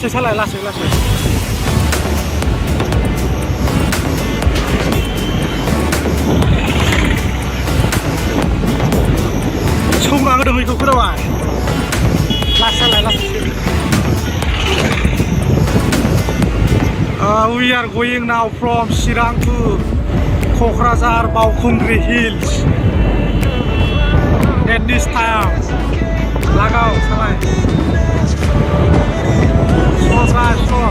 लासै सालाय लासै लासै सौना होदों बेखौ खोनाबाय लासै सालाय लासै we are going now from Chirang to Kokrazar Baukungri Hills at this time लगाओ सालाय slow drive slow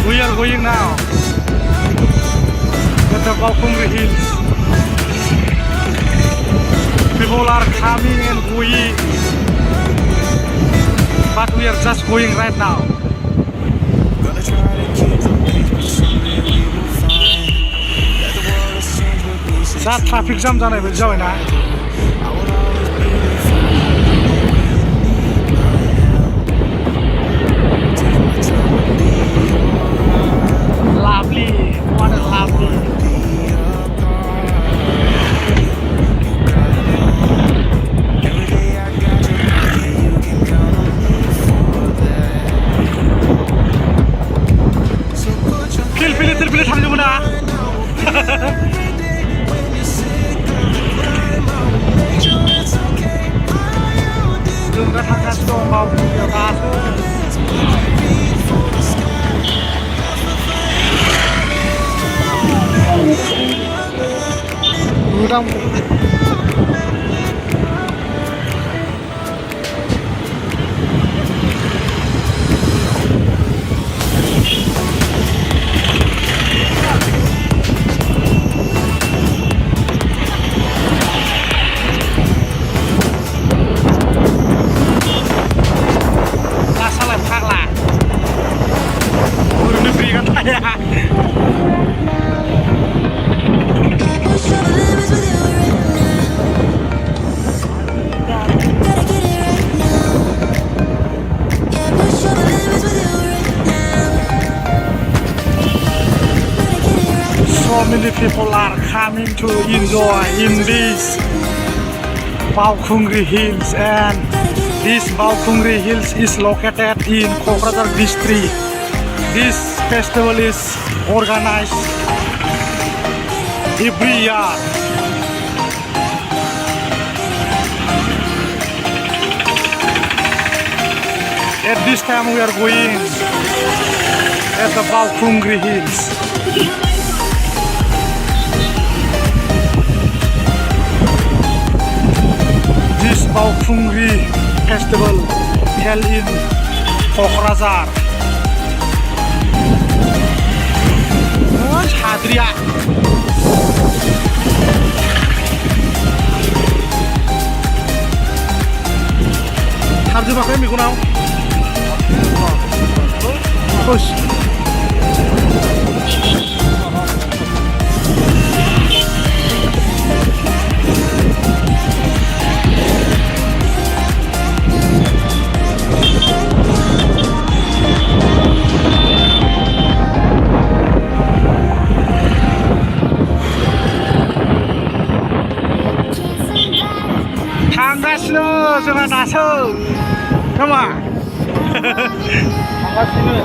we are going now at the Baukungri Hills. People are coming and going, but we are just going right now. That traffic jam जानाय बायदि जाबायना lovely what a lovely 필필이 당주구나 जोंना थांगासिनो दं बावखुंग्रियाव दासो उदां lasalah fakla udah berikan saya so many people are coming to enjoy in this Baukungri Hills, and this Baukungri Hills is located in Kokrazar district. This festival is organized every year. At this time we are going at the Baukungri Hills. This Baukungri festival held in Kokrazar. Hadria. Terjemahkan minggu now. Push. थांगासिनो जोंहा दासो नामा थांगासिनो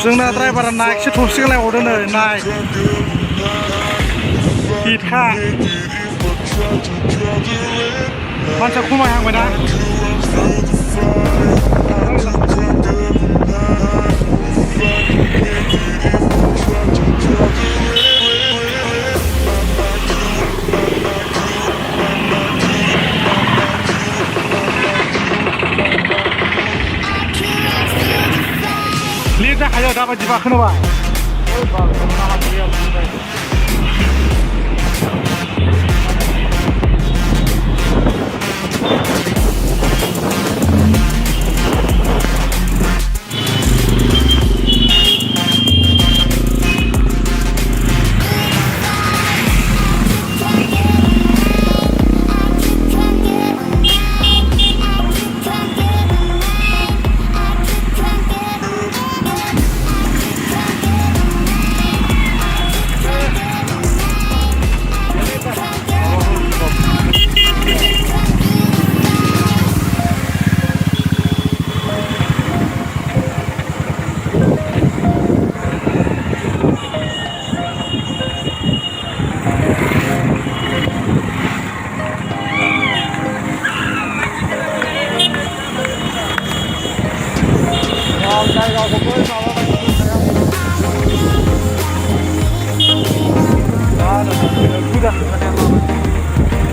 जोंना ड्राइभारा नाइकसो थबसिगोनलाय हरदो नै नाइक हिटखा मानसिया खमायहांबायना लिर जाखायो दाबायदिबा खोनाबाय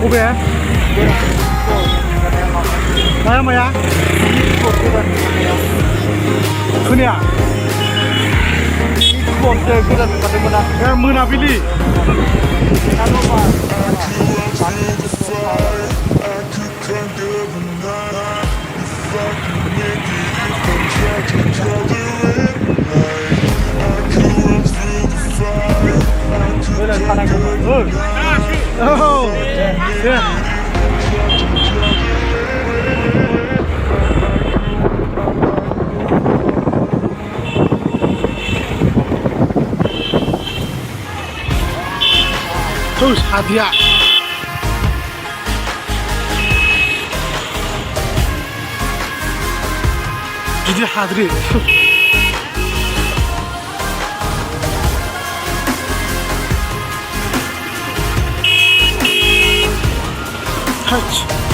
बबे माया माया खोनाया मोनाबिलि Oh, yeah. Terus hadiah. Jadi hadirin. Touch.